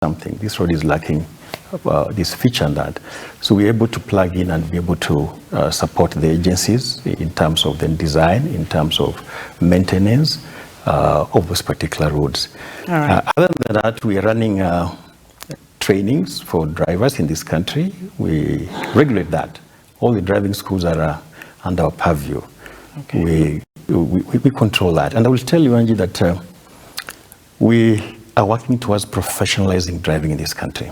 something. This road is lacking this feature and that. So we're able to plug in and be able to support the agencies in terms of the design, in terms of maintenance of those particular roads. All right. Other than that, we are running trainings for drivers in this country. We regulate that. All the driving schools are under our purview. Okay. We control that. And I will tell you, Angie, that we are working towards professionalizing driving in this country.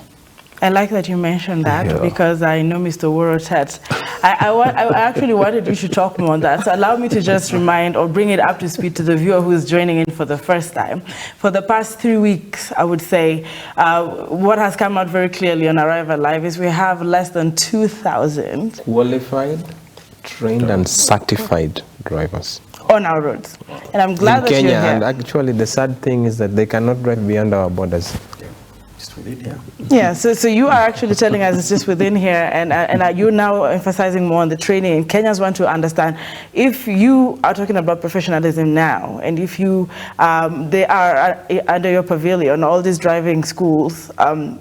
I like that you mentioned that because I know Mr. Motorists. I actually wanted you to talk more on that. So allow me to just remind or bring it up to speed to the viewer who is joining in for the first time. For the past 3 weeks, I would say, what has come out very clearly on Arrival Live is we have less than 2,000 qualified, trained and certified drivers on our roads. And I'm glad that Kenya, you're here. and actually the sad thing is that they cannot drive beyond our borders. Yeah, so you are actually telling us it's just within here, and you're now emphasizing more on the training. And Kenyans want to understand, if you are talking about professionalism now, and if you they are under your pavilion, all these driving schools,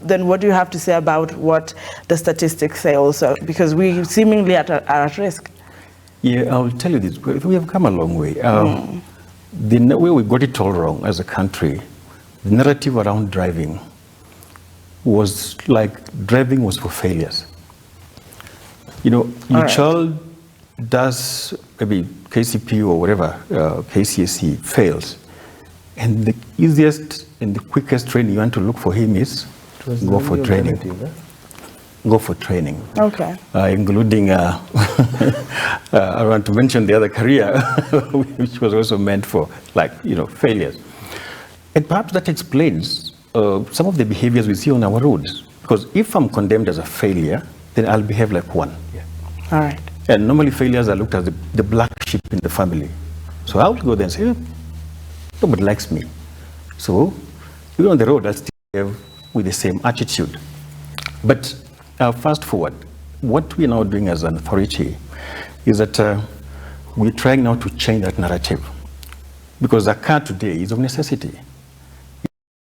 then what do you have to say about what the statistics say also? Because we seemingly are at risk. Yeah, I'll tell you this. We have come a long way. The way we got it all wrong as a country, the narrative around driving was like driving was for failures. You know, your child does maybe KCP or whatever, KCSE fails, and the easiest and the quickest training you want to look for him is go for training. Go for training. Okay. Including, I want to mention the other career, which was also meant for, like, failures. And perhaps that explains some of the behaviors we see on our roads. Because if I'm condemned as a failure, then I'll behave like one. Yeah. All right. And normally failures are looked at as the black sheep in the family. So I'll go there and say, nobody likes me. So even on the road, I'll still behave with the same attitude. But fast forward, what we're now doing as an authority is that we're trying now to change that narrative. Because a car today is of necessity.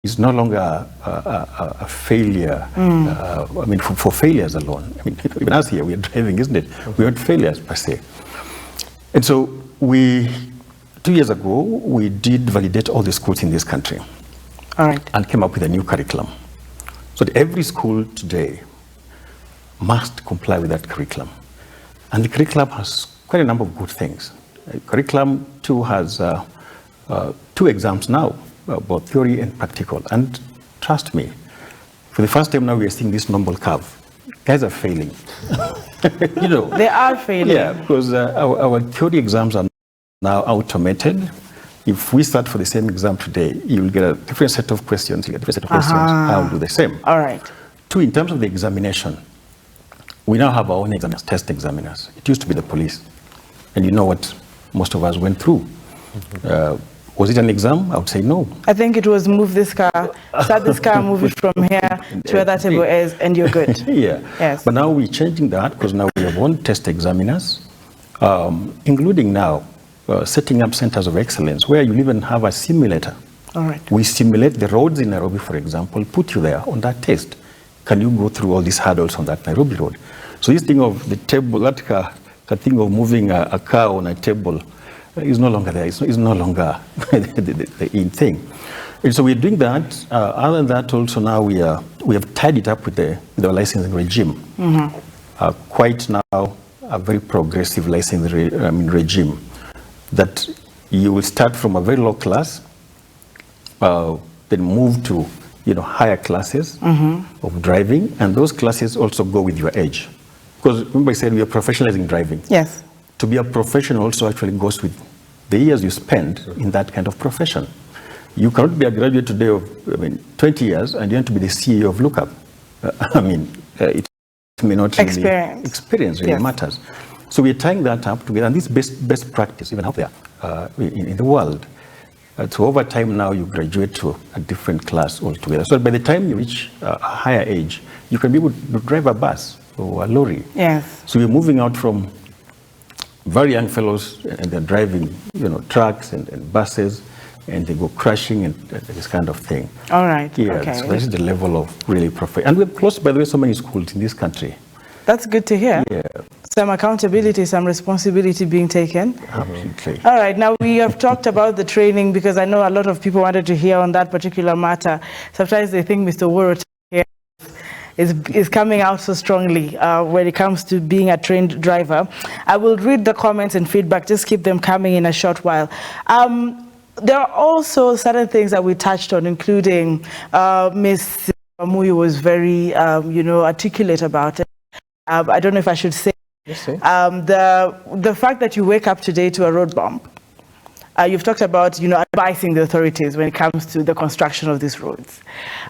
It's no longer a failure, I mean, for failures alone. I mean, even us here, we're driving, isn't it? We aren't failures per se. And so 2 years ago, we did validate all the schools in this country. All right. And came up with a new curriculum. So that every school today must comply with that curriculum. And the curriculum has quite a number of good things. Curriculum 2 has 2 exams now, both theory and practical. And trust me, for the first time now we are seeing this normal curve. Guys are failing. They are failing. Yeah, because our theory exams are now automated. If we start for the same exam today, you'll get a different set of questions. You get a different set of questions. I'll do the same. All right. 2, in terms of the examination, we now have our own examiners, test examiners. It used to be the police. And you know what most of us went through. Was it an exam? I would say no. I think it was move this car, start this car, move it from here to where that table is, and you're good. Yeah. Yes. But now we're changing that because now we have one test examiners, including now setting up centers of excellence where you'll even have a simulator. All right. We simulate the roads in Nairobi, for example, put you there on that test. Can you go through all these hurdles on that Nairobi road? So this thing of the table, that thing of moving a car on a table, is no longer there. It's no longer the in thing. And so we're doing that. Other than that, also now we have tied it up with our licensing regime. Quite now a very progressive licensing regime that you will start from a very low class, then move to higher classes of driving, and those classes also go with your age. Because remember I said we are professionalizing driving. Yes. To be a professional also actually goes with the years you spend in that kind of profession. You cannot be a graduate today of 20 years and you want to be the CEO of Lookup. It may not really experience really matters. So we're tying that up together, and this best practice even out there in the world. So over time now you graduate to a different class altogether. So by the time you reach a higher age, you can be able to drive a bus or a lorry. Yes. So we're moving out from very young fellows and they're driving, trucks and buses. and they go crashing and this kind of thing. All right. Yeah, Okay. so this is the level of really professional. And we've closed, by the way, so many schools in this country. That's good to hear. Yeah. Some accountability, some responsibility being taken. Absolutely. All right, now we have talked about the training because I know a lot of people wanted to hear on that particular matter. Sometimes they think Mr. Woro is coming out so strongly when it comes to being a trained driver. I will read the comments and feedback, just keep them coming in a short while. There are also certain things that we touched on, including Ms. Amuyu was very, articulate about it. I don't know if I should say, the fact that you wake up today to a road bump. You've talked about, advising the authorities when it comes to the construction of these roads,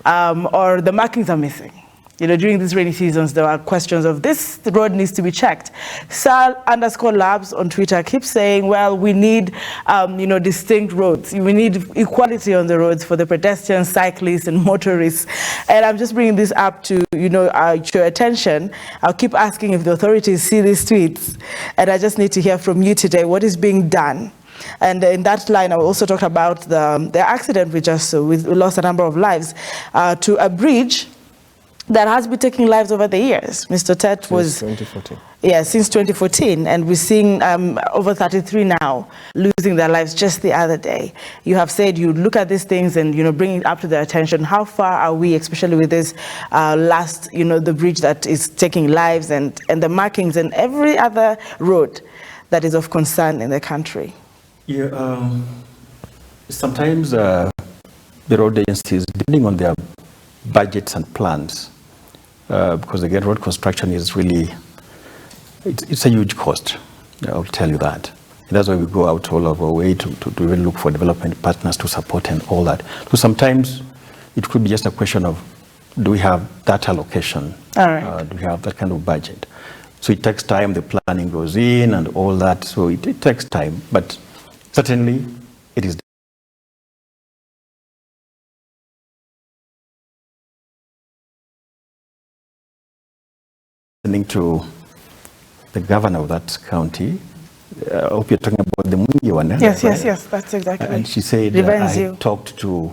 or the markings are missing. During these rainy seasons, there are questions of this road needs to be checked. Sal_labs on Twitter keeps saying, well, we need, distinct roads. We need equality on the roads for the pedestrians, cyclists, and motorists. And I'm just bringing this up to, your attention. I'll keep asking if the authorities see these tweets. And I just need to hear from you today, what is being done? And in that line, I will also talk about the accident we just saw. We lost a number of lives to a bridge that has been taking lives over the years. Mr. Tet was... Since 2014. Yeah, since 2014. And we're seeing over 33 now losing their lives just the other day. You have said you look at these things and, bring it up to their attention. How far are we, especially with this the bridge that is taking lives and the markings and every other road that is of concern in the country? Yeah, sometimes the road agencies, depending on their budgets and plans, because again, road construction is really, it's a huge cost, I'll tell you that. And that's why we go out all of our way to really look for development partners to support and all that. So sometimes it could be just a question of, do we have that allocation? All right. Do we have that kind of budget? So it takes time, the planning goes in and all that, so it takes time, but certainly it is to the governor of that county. I hope you're talking about the Mwingi one. Yes, right? yes, that's exactly. And she said, I talked to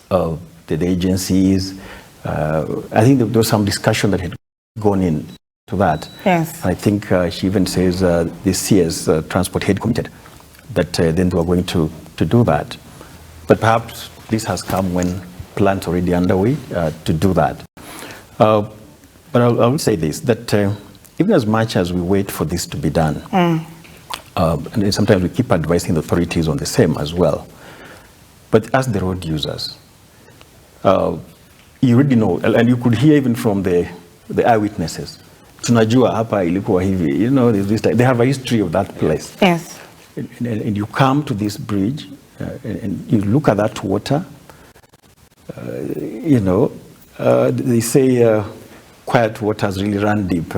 the agencies. I think there was some discussion that had gone in to that. Yes. I think she even says this year's transport had committed that then they were going to do that. But perhaps this has come when plans already underway to do that. But I will say this, that even as much as we wait for this to be done, and sometimes we keep advising the authorities on the same as well, but as the road users, you already know, and you could hear even from the eyewitnesses, tunajua hapa ilikuwa hivi, they have a history of that place. Yes. And you come to this bridge, and you look at that water, they say, quiet waters really run deep.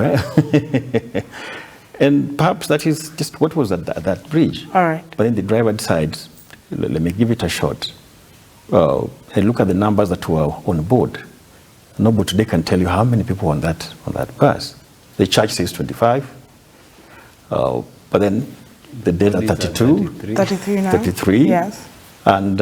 And perhaps that is just what was at that bridge. All right. But then the driver decides, let me give it a shot. And look at the numbers that were on board. Nobody today can tell you how many people were on that bus. The charge says 25. But then the dead are 32. 33 now. 33. Yes. And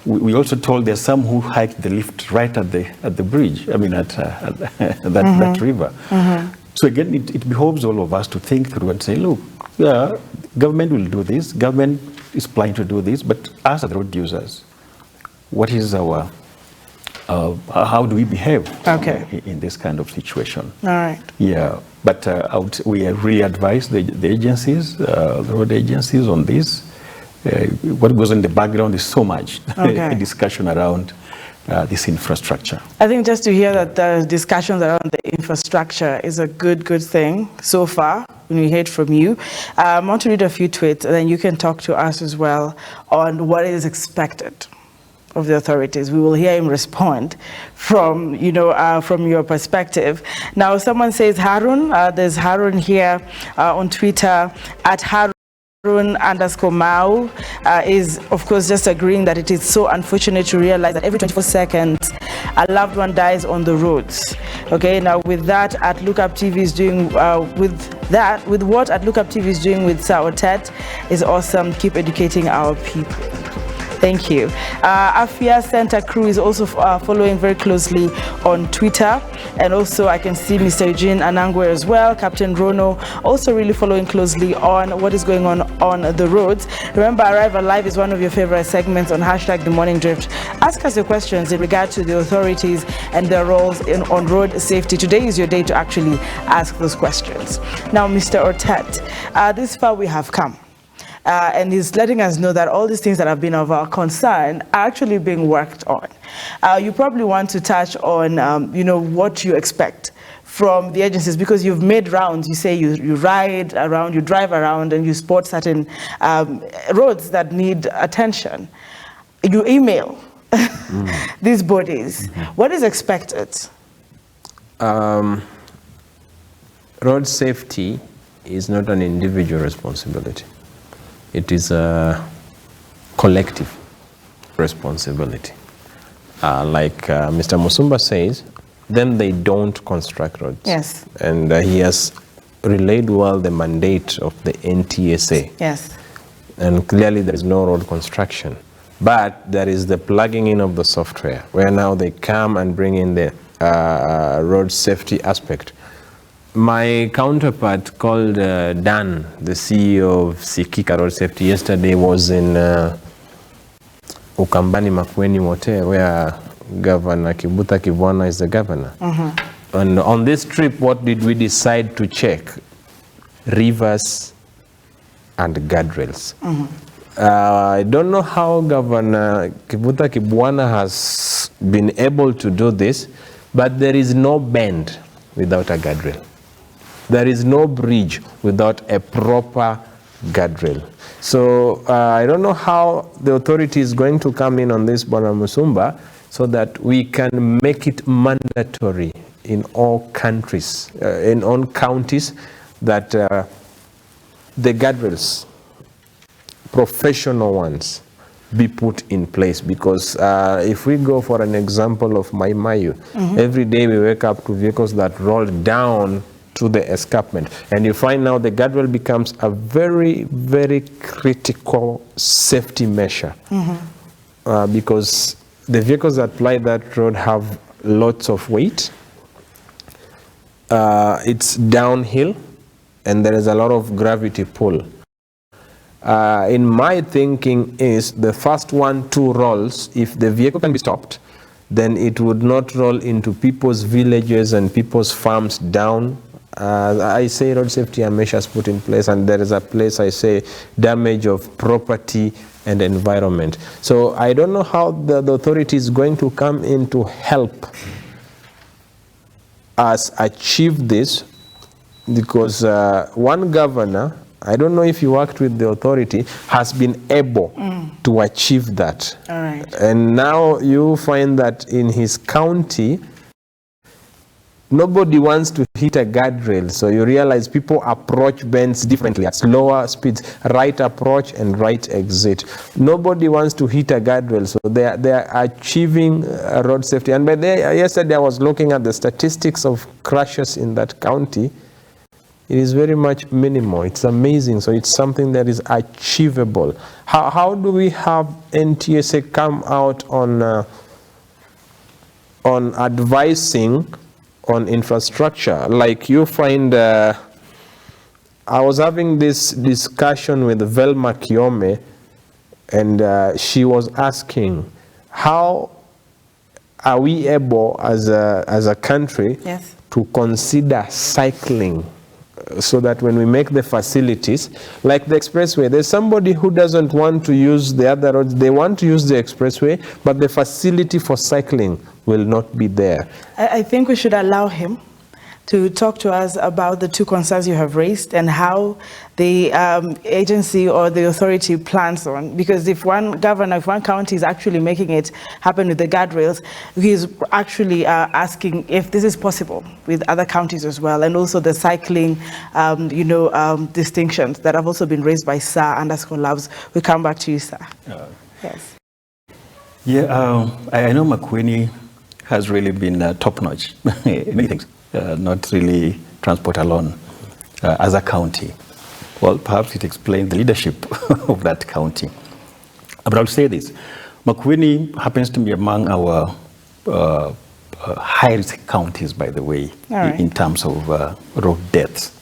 we also told there's some who hiked the lift right at the bridge. I mean, at that river. Mm-hmm. So again, it behoves all of us to think through and say, look, yeah, government will do this. Government is planning to do this, but as the road users, what is our how do we behave in this kind of situation? All right. Yeah, but we really advise the agencies, the road agencies on this. What goes in the background is so much discussion around this infrastructure. I think just to hear that the discussions around the infrastructure is a good thing so far when we hear from you. I want to read a few tweets and then you can talk to us as well on what is expected of the authorities. We will hear him respond from, from your perspective. Now, someone says Harun, there's Harun here on Twitter at Harun_Mau is, of course, just agreeing that it is so unfortunate to realize that every 24 seconds a loved one dies on the roads. Okay, now with that, at Lookup TV is doing, with what at Lookup TV is doing with Sao Tet is awesome. Keep educating our people. Thank you. Afia Center crew is also following very closely on Twitter, and also I can see Mr. Eugene Anangwe as well, Captain Rono, also really following closely on what is going on the roads. Remember, Arrival Live is one of your favorite segments on hashtag The Morning Drift. Ask us your questions in regard to the authorities and their roles on road safety. Today is your day to actually ask those questions. Now, Mr. Ortet, this far we have come. And he's letting us know that all these things that have been of our concern are actually being worked on. You probably want to touch on, what you expect from the agencies, because you've made rounds. You say you ride around, you drive around, and you spot certain roads that need attention. You email these bodies. What is expected? Road safety is not an individual responsibility. It is a collective responsibility. Like Mr. Musumba says, then they don't construct roads. Yes. And he has relayed well the mandate of the NTSA. Yes. And clearly there is no road construction. But there is the plugging in of the software, where now they come and bring in the road safety aspect. My counterpart called Dan, the CEO of Sikika Road Safety, yesterday was in Ukambani Makueni Mote, where Governor Kibuta Kibwana is the governor. And on this trip, what did we decide to check? Rivers and guardrails. I don't know how Governor Kibuta Kibwana has been able to do this, but there is no bend without a guardrail. There is no bridge without a proper guardrail. So I don't know how the authority is going to come in on this, Bwana Musumba, so that we can make it mandatory in all countries, in all counties, that the guardrails, professional ones, be put in place. Because if we go for an example of Maimayu, every day we wake up to vehicles that roll down to the escarpment, and you find now the guardrail becomes a very, very critical safety measure, because the vehicles that ply that road have lots of weight. It's downhill, and there is a lot of gravity pull. In my thinking is the first 1-2 rolls, if the vehicle can be stopped, then it would not roll into people's villages and people's farms down. I say road safety measures put in place, and there is a place I say damage of property and environment. So I don't know how the authority is going to come in to help us achieve this, because one governor, I don't know if he worked with the authority, has been able to achieve that. All right. And now you find that in his county, nobody wants to hit a guardrail. So you realize people approach bends differently at slower speeds, right approach and right exit. Nobody wants to hit a guardrail. So they are achieving road safety. And by yesterday I was looking at the statistics of crashes in that county. It is very much minimal. It's amazing. So it's something that is achievable. How do we have NTSA come out on advising on infrastructure? Like you find, I was having this discussion with Velma Kiome, and she was asking, how are we able as a country to consider cycling, so that when we make the facilities, like the expressway, there's somebody who doesn't want to use the other roads, they want to use the expressway, but the facility for cycling will not be there. I think we should allow him to talk to us about the two concerns you have raised and how the agency or the authority plans on, because if one governor, if one county is actually making it happen with the guardrails, he's actually asking if this is possible with other counties as well, and also the cycling, distinctions that have also been raised by Sir_Labs. We come back to you, sir. Yes. Yeah, I know Makueni has really been top-notch, many things, not really transport alone as a county. Well, perhaps it explains the leadership of that county. But I'll say this, Makueni happens to be among our high-risk counties, by the way, in terms of road deaths.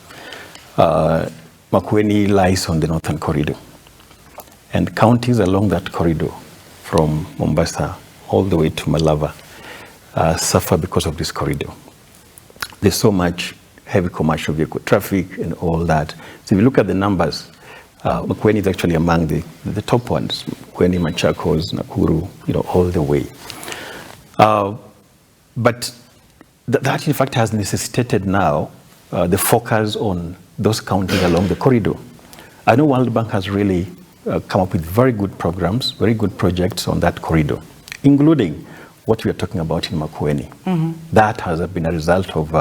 Makueni lies on the northern corridor, and counties along that corridor from Mombasa all the way to Malava suffer because of this corridor. There's so much heavy commercial vehicle traffic and all that. So if you look at the numbers, Makueni is actually among the top ones. Makueni, Machakos, Nakuru, all the way. But that in fact has necessitated now the focus on those counties along the corridor. I know World Bank has really come up with very good programs, very good projects on that corridor, including what we are talking about in Makueni. That has been a result of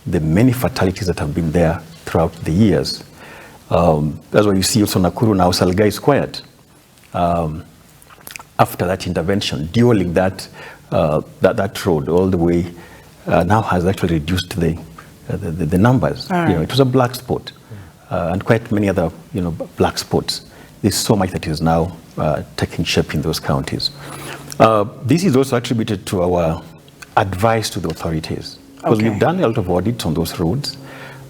the many fatalities that have been there throughout the years. That's why you see also Nakuru now, Salga is quiet. After that intervention, dueling that road all the way now has actually reduced the numbers. It was a black spot, and quite many other black spots. There's so much that is now taking shape in those counties. This is also attributed to our advice to the authorities, because we've done a lot of audits on those roads,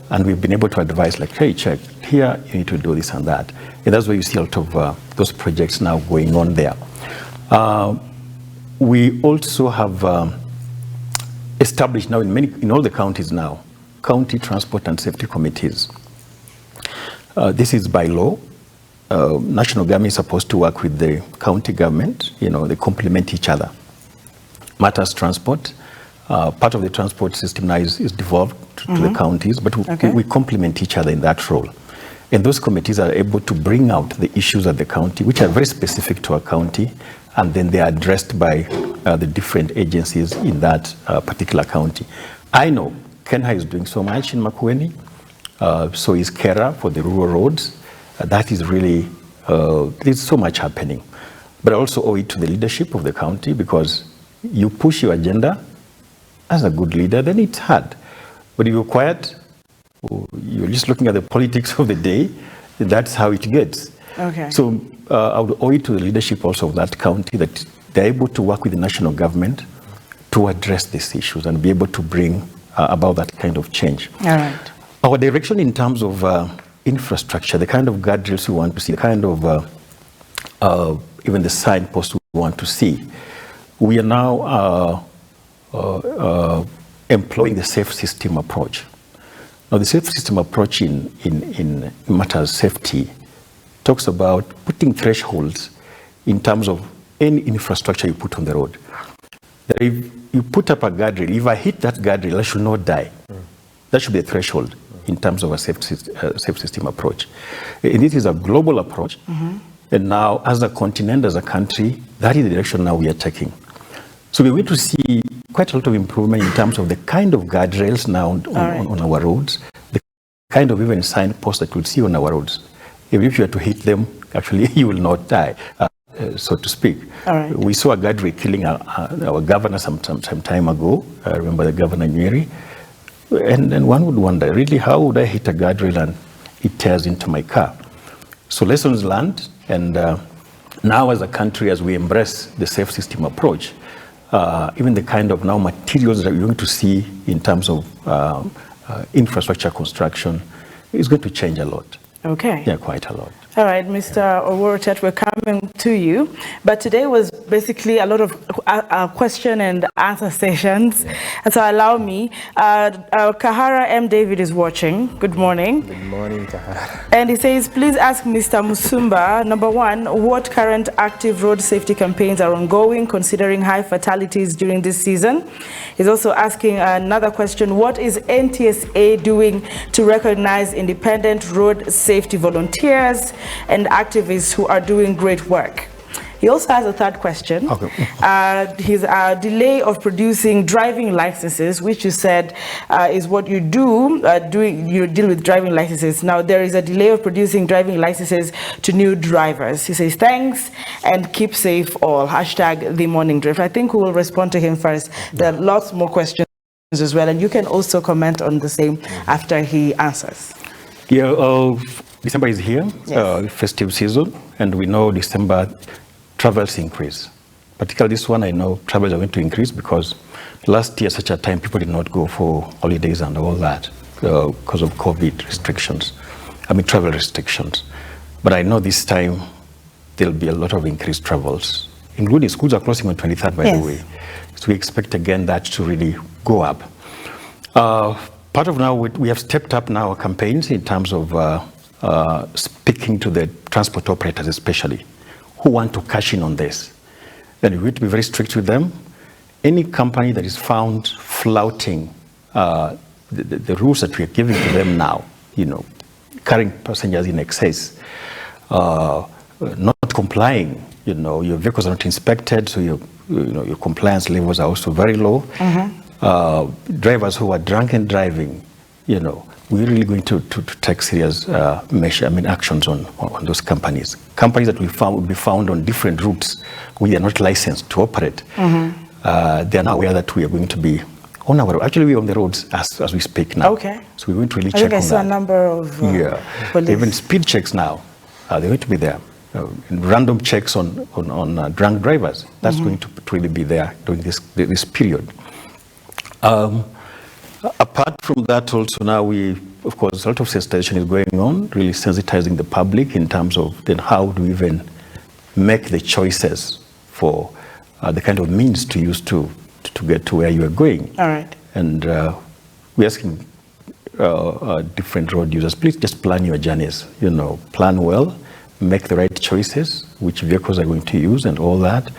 and we've been able to advise, like, hey, check here, you need to do this and that. And that's why you see a lot of those projects now going on there. We also have established now in all the counties now, county transport and safety committees. This is by law. National government is supposed to work with the county government. They complement each other. Matters transport. Part of the transport system now is devolved to the counties, but we complement each other in that role. And those committees are able to bring out the issues at the county, which are very specific to a county, and then they are addressed by the different agencies in that particular county. I know Kenya is doing so much in Makueni, so is Kera for the rural roads. That is really, there's so much happening. But I also owe it to the leadership of the county, because you push your agenda as a good leader, then it's hard. But if you're quiet, you're just looking at the politics of the day, that's how it gets. So I would owe it to the leadership also of that county that they're able to work with the national government to address these issues and be able to bring about that kind of change. Our direction in terms of infrastructure, the kind of guardrails we want to see, the kind of even the signposts we want to see, we are now employing the safe system approach. Now, the safe system approach in matters safety talks about putting thresholds in terms of any infrastructure you put on the road. That if you put up a guardrail, if I hit that guardrail, I should not die. That should be a threshold in terms of a safe system approach. And this is a global approach. And now, as a continent, as a country, that is the direction now we are taking. So we're going to see quite a lot of improvement in terms of the kind of guardrails now on our roads, the kind of even signposts that we'll see on our roads. Even if you were to hit them, actually, you will not die, so to speak. We saw a guardrail killing our governor some time ago. I remember the governor Nyeri. And one would wonder, really, how would I hit a guardrail and it tears into my car? So lessons learned, and now as a country, as we embrace the safe system approach, even the kind of now materials that we're going to see in terms of infrastructure construction is going to change a lot. Yeah, quite a lot. All right, Mr. Oworo-Chet, we're coming to you. But today was basically a lot of question and answer sessions. And so allow me. Kahara M. David is watching. Good morning. Good morning, Kahara. And he says, please ask Mr. Musumba, number one, what current active road safety campaigns are ongoing, considering high fatalities during this season? He's also asking another question, what is NTSA doing to recognize independent road safety volunteers and activists who are doing great work? He also has a third question. His delay of producing driving licenses, which you said is what you do, you deal with driving licenses. Now, there is a delay of producing driving licenses to new drivers. He says, thanks and keep safe all. # the morning drift. I think we will respond to him first. There are lots more questions as well, and you can also comment on the same after he answers. Yeah, December is here, festive season, and we know December travels increase. Particularly this one, I know travels are going to increase because last year, such a time, people did not go for holidays and all that because of COVID restrictions. Travel restrictions. But I know this time there'll be a lot of increased travels, including schools are closing on 23rd, by the way. So we expect again that to really go up. Part of now, we have stepped up now our campaigns in terms of speaking to the transport operators especially, who want to cash in on this. And we need to be very strict with them. Any company that is found flouting the rules that we are giving to them now, carrying passengers in excess, not complying, your vehicles are not inspected, so your compliance levels are also very low. Drivers who are drunk and driving, we're really going to take serious actions on those companies. Companies that will be found on different routes where they are not licensed to operate. They are now aware that we are going to be on our road. Actually, we're on the roads as we speak now. Okay. So we're going to really check on that. I saw a number of police. Even speed checks now, they're going to be there. Random checks on drunk drivers. That's going to really be there during this period. Apart from that, also now of course, a lot of sensitization is going on, really sensitizing the public in terms of then how do we even make the choices for the kind of means to use to get to where you are going. All right. And we're asking different road users, please just plan your journeys, plan well, make the right choices, which vehicles are going to use and all that.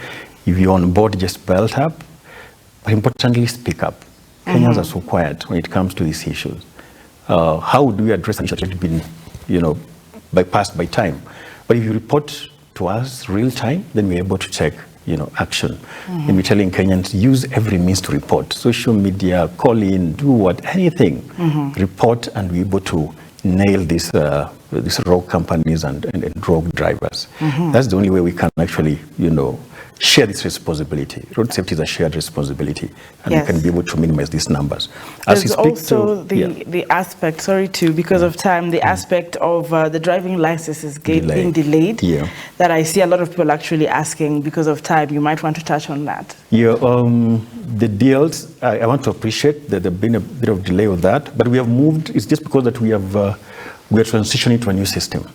If you're on board, just belt up, but importantly, speak up. Kenyans are so quiet when it comes to these issues. How do we address an issue that has been, bypassed by time? But if you report to us real time, then we're able to take, action. And we're telling Kenyans, use every means to report. Social media, call in, do anything. Report, and we're able to nail these rogue companies and rogue drivers. That's the only way we can actually, share this responsibility. Road safety is a shared responsibility, and we can be able to minimize these numbers. There's also the aspect, because of time, the aspect of the driving licenses being delayed, that I see a lot of people actually asking because of time. You might want to touch on that. Yeah, the deals, I want to appreciate that there's been a bit of delay with that, but we have moved. It's just because that we are transitioning to a new system.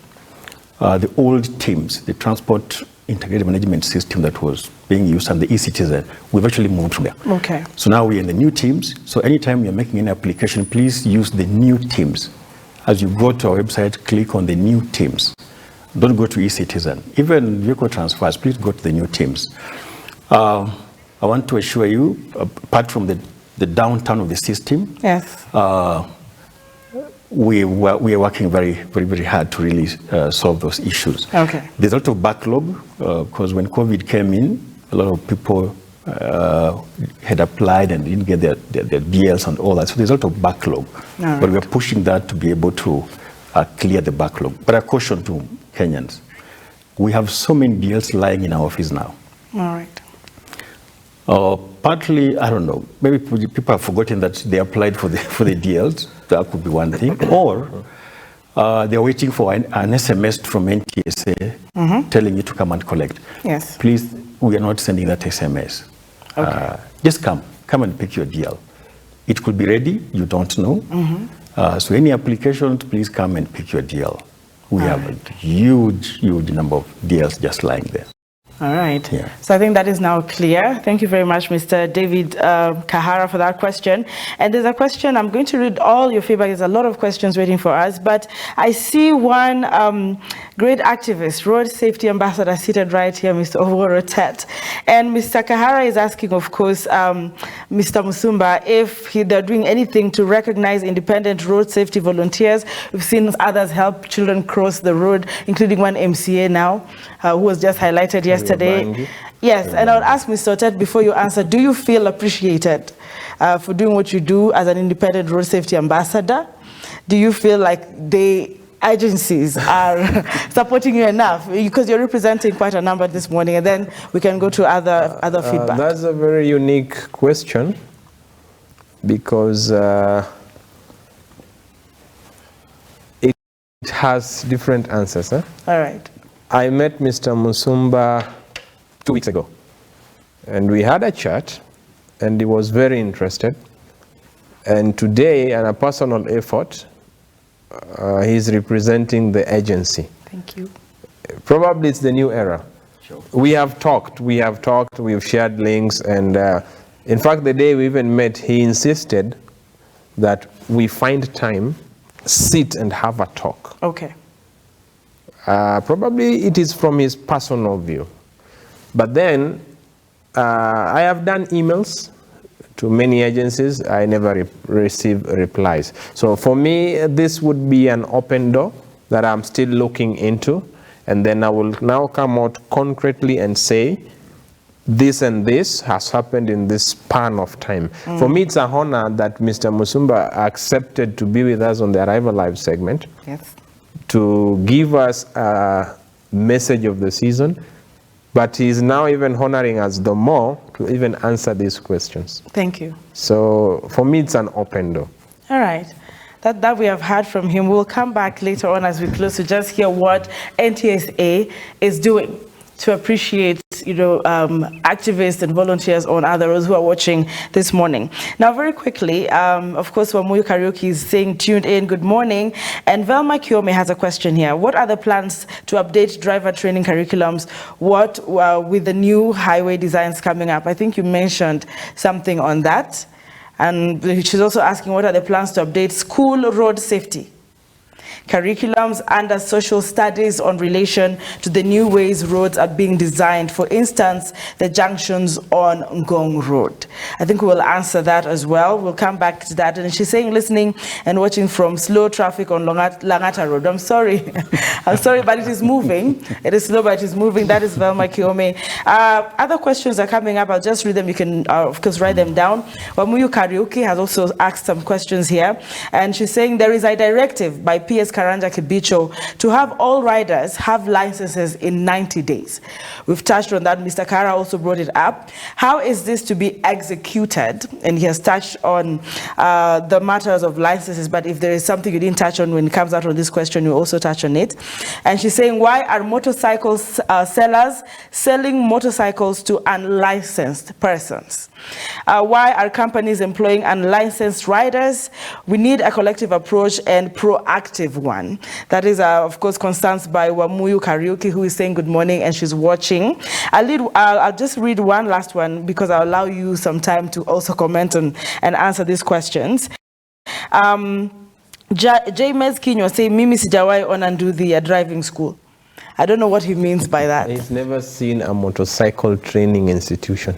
The old teams, the transport integrated management system that was being used, and the e-citizen, we've actually moved from there. Okay. So now we're in the new teams. So anytime you're making any application, please use the new teams. As you go to our website, click on the new teams. Don't go to e-citizen. Even vehicle transfers, please go to the new teams. I want to assure you, apart from the downtown of the system, we are working very, very, very hard to really solve those issues. Okay. There's a lot of backlog because when COVID came in, a lot of people had applied and didn't get their DLs and all that. So there's a lot of backlog. But we're pushing that to be able to clear the backlog. But a caution to Kenyans, we have so many DLs lying in our office now. All right. Partly, I don't know, maybe people have forgotten that they applied for the DLs. That could be one thing. Or they're waiting for an SMS from NTSA telling you to come and collect. Yes. Please, we are not sending that SMS. Okay. Just come and pick your DL. It could be ready, you don't know. So any applications, please come and pick your DL. We have a huge number of DLs just lying there. All right. Yeah. So I think that is now clear. Thank you very much, Mr. David Kahara, for that question. And there's a question, I'm going to read all your feedback. There's a lot of questions waiting for us, but I see one great activist, road safety ambassador, seated right here, Mr. Oworo Tet. And Mr. Kahara is asking, of course, Mr. Musumba, if they're doing anything to recognize independent road safety volunteers. We've seen others help children cross the road, including one MCA now, who was just highlighted yesterday. Yes, and I would ask Mr. Tet, before you answer, do you feel appreciated for doing what you do as an independent road safety ambassador? Do you feel like the agencies are supporting you enough? Because you're representing quite a number this morning, and then we can go to other feedback. That's a very unique question, because it has different answers. All right. I met Mr. Musumba 2 weeks ago. And we had a chat, and he was very interested. And today, in a personal effort, he's representing the agency. Thank you. Probably it's the new era. Sure. We have talked, we've shared links, and in fact, the day we even met, he insisted that we find time, sit and have a talk. Okay. Probably it is from his personal view. But then, I have done emails to many agencies. I never receive replies. So for me, this would be an open door that I'm still looking into. And then I will now come out concretely and say, this and this has happened in this span of time. For me, it's a honor that Mr. Musumba accepted to be with us on the Arrival Live segment. Yes. To give us a message of the season, but he's now even honoring us the more to even answer these questions. Thank you. So for me, it's an open door. All right. That we have heard from him. We'll come back later on as we close to just hear what NTSA is doing to appreciate, activists and volunteers on other roads who are watching this morning. Now, very quickly, of course, Wamuyu Karaoke is saying tuned in, good morning. And Velma Kiome has a question here. What are the plans to update driver training curriculums? What with the new highway designs coming up? I think you mentioned something on that. And she's also asking, what are the plans to update school road safety curriculums under social studies on relation to the new ways roads are being designed, for instance, the junctions on Ngong Road? I think we'll answer that as well. We'll come back to that. And she's saying, listening and watching from slow traffic on Langata Road. I'm sorry. I'm sorry, but it is moving. It is slow, but it is moving. That is Velma Kiome. Other questions are coming up. I'll just read them. You can, of course, write them down. Wamuyu Karaoke has also asked some questions here. And she's saying there is a directive by PS Karanja Kibicho to have all riders have licenses in 90 days. We've touched on that. Mr. Kara also brought it up. How is this to be executed? And he has touched on the matters of licenses, but if there is something you didn't touch on when it comes out on this question, you also touch on it. And she's saying, why are motorcycle sellers selling motorcycles to unlicensed persons? Why are companies employing unlicensed riders? We need a collective approach and proactive one. That is, of course, concerns by Wamuyu Karaoke, who is saying good morning and she's watching. I'll just read one last one because I'll allow you some time to also comment on and answer these questions. James Kinyo saying, Mimi sijawai on and do the driving school. I don't know what he means by that. He's never seen a motorcycle training institution.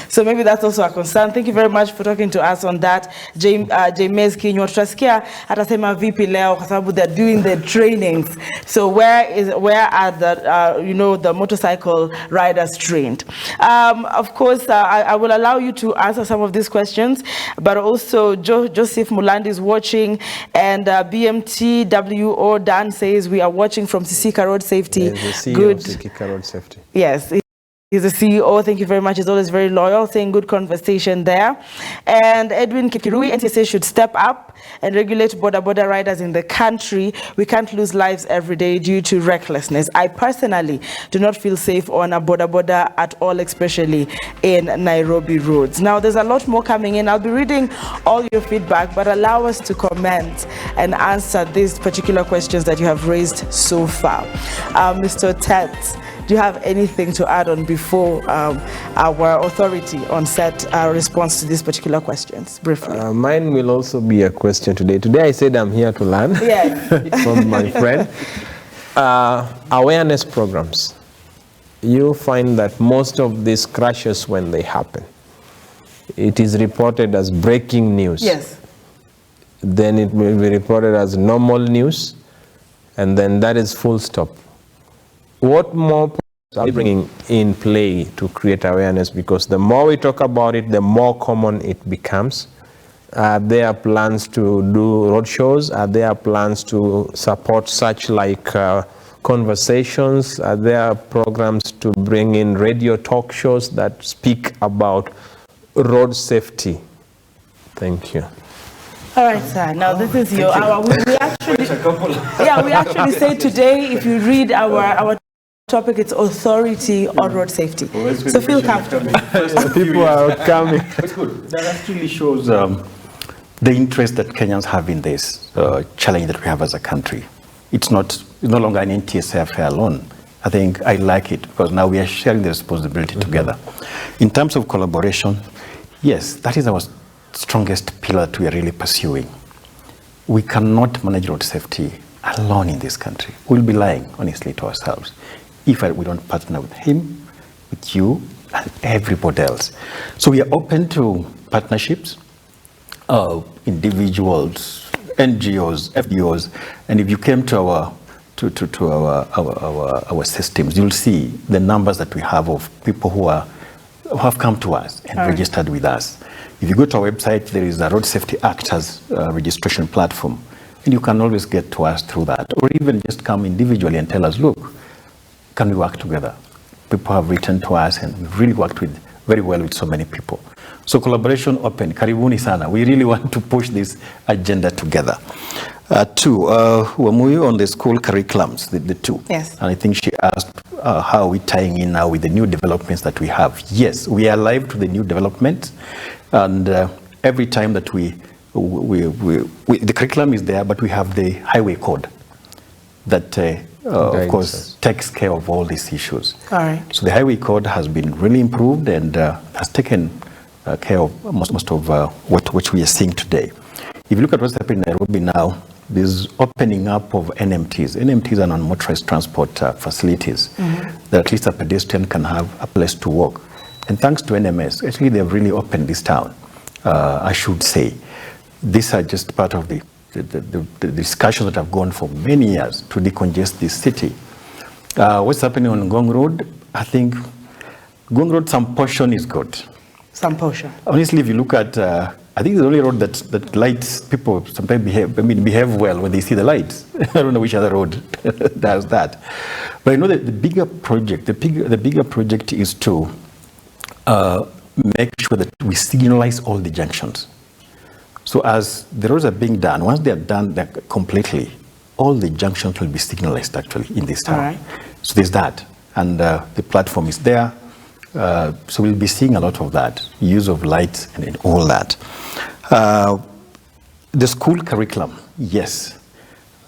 So maybe that's also a concern. Thank you very much for talking to us on that. James Kinyo, tutasikia atasema vipi leo kwa sababu they're doing the trainings. So where are the the motorcycle riders trained? Of course, I will allow you to answer some of these questions, but also Joseph Mulandi is watching, and BMTWO Dan says we are watching from Sisika Road Safety. The CEO good. Of Sisika Road Safety. Yes. He's the CEO. Thank you very much. He's always very loyal, saying good conversation there. And Edwin Kikirui, NTSA should step up and regulate border riders in the country. We can't lose lives every day due to recklessness. I personally do not feel safe on a border at all, especially in Nairobi roads. Now, there's a lot more coming in. I'll be reading all your feedback, but allow us to comment and answer these particular questions that you have raised so far. Mr. Ted, do you have anything to add on before our authority on set response to these particular questions, briefly? Mine will also be a question today. Today I said I'm here to learn from my friend. Awareness programs. You find that most of these crashes, when they happen, it is reported as breaking news. Yes. Then it will be reported as normal news, and then that is full stop. What more are we bringing in play to create awareness? Because the more we talk about it, the more common it becomes. There are plans to do road shows. There are plans to support such like conversations. There are programs to bring in radio talk shows that speak about road safety. Thank you. All right, sir. Now this is your hour. We actually say today, if you read our topic, it's authority on road safety. So feel comfortable. People are coming. That's good. That actually shows the interest that Kenyans have in this challenge that we have as a country. It's no longer an NTSA affair alone. I think I like it because now we are sharing the responsibility together. In terms of collaboration, yes, that is our strongest pillar that we are really pursuing. We cannot manage road safety alone in this country. We'll be lying, honestly, to ourselves if we don't partner with him, with you, and everybody else. So we are open to partnerships, individuals, NGOs, FDOs, and if you came to our systems, you'll see the numbers that we have of people who have come to us and registered with us. If you go to our website, there is a Road Safety Actors registration platform, and you can always get to us through that, or even just come individually and tell us, look, can we work together? People have written to us, and we've really worked very well with so many people. So collaboration open, karibuni sana. We really want to push this agenda together. Two, Wamui on the school curriculums, the two. Yes. And I think she asked how are we tying in now with the new developments that we have. Yes, we are alive to the new developments, and every time that the curriculum is there, but we have the highway code that, of course, takes care of all these issues. All right. So the highway code has been really improved and has taken care of most of what we are seeing today. If you look at what's happening in Nairobi now, there's opening up of NMTs. NMTs are non-motorized transport facilities that at least a pedestrian can have a place to walk. And thanks to NMS, actually they've really opened this town, I should say. These are just part of the discussions that have gone for many years to decongest this city. What's happening on Ngong Road? I think Ngong Road, some portion is good. Some portion. Honestly, if you look at, I think the only road that lights, people sometimes behave well when they see the lights. I don't know which other road does that. But I know that the bigger project is to make sure that we signalize all the junctions. So as the roads are being done, once they are done completely, all the junctions will be signalized actually in this town. All right. So there's that. And the platform is there. So we'll be seeing a lot of that, use of lights and all that. The school curriculum, yes.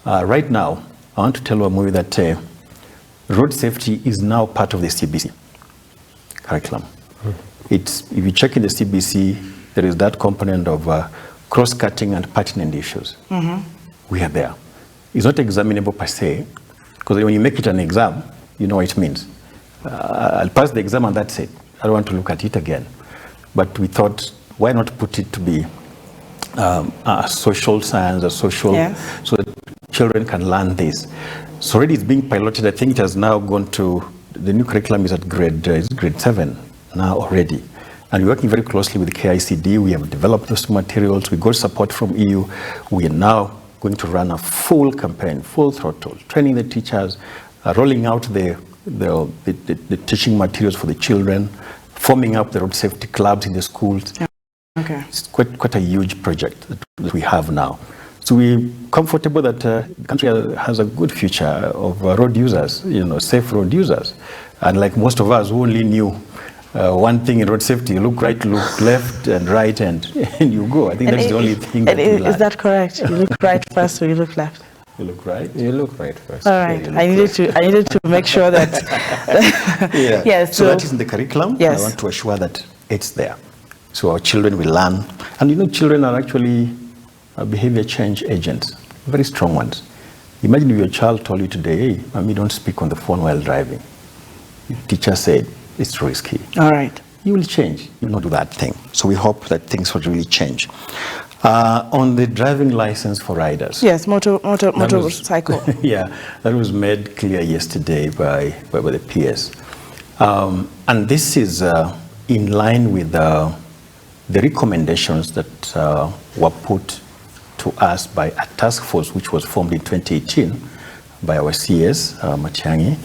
Right now, I want to tell Wamui that road safety is now part of the CBC curriculum. If you check in the CBC, there is that component of cross-cutting and pertinent issues. We are there. It's not examinable per se, because when you make it an exam, you know what it means. I'll pass the exam and that's it. I don't want to look at it again. But we thought, why not put it to be a social science, so that children can learn this. So already it's being piloted. I think it has now gone to, the new curriculum is at grade 7 now already. And we're working very closely with the KICD. We have developed those materials. We got support from EU. We are now going to run a full campaign, full throttle, training the teachers, rolling out the teaching materials for the children, forming up the road safety clubs in the schools. Okay. It's quite a huge project that we have now. So we're comfortable that the country has a good future of road users, safe road users. And like most of us who only knew one thing in road safety, you look right, look left and right, and you go. I think that's the only thing that we learn. Is that correct? You look right first or you look left? You look right? You look right first. All right. I needed to make sure that... Yeah. Yes. So that is in the curriculum. Yes. I want to assure that it's there. So our children will learn. And children are actually behavior change agents, very strong ones. Imagine if your child told you today, hey, mommy, don't speak on the phone while driving. Your teacher said, it's risky. All right. You will change. You will not do that thing. So we hope that things will really change. On the driving license for riders. Yes, motorcycle. Yeah, that was made clear yesterday by the PS. And this is in line with the recommendations that were put to us by a task force which was formed in 2018 by our CS, Matiang'i,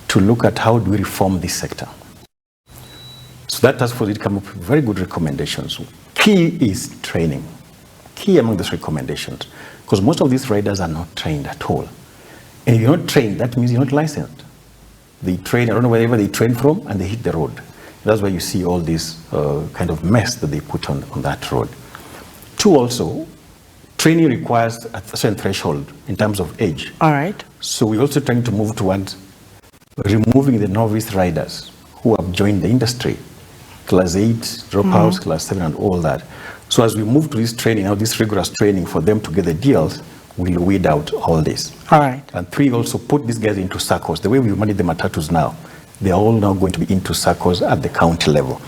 to look at how do we reform this sector. So that task force did come up with very good recommendations. Key is training. Key among those recommendations, because most of these riders are not trained at all. And if you're not trained, that means you're not licensed. they train, I don't know wherever they train from, and they hit the road. That's why you see all this kind of mess that they put on that road. 2, also, training requires a certain threshold in terms of age. All right. So we're also trying to move towards removing the novice riders who have joined the industry, class 8, dropouts, class 7, and all that. So as we move to this training, now this rigorous training for them to get the deals, we'll weed out all this. All right. And 3, also put these guys into circles. The way we manage the matatus now, they're all now going to be into circles at the county level.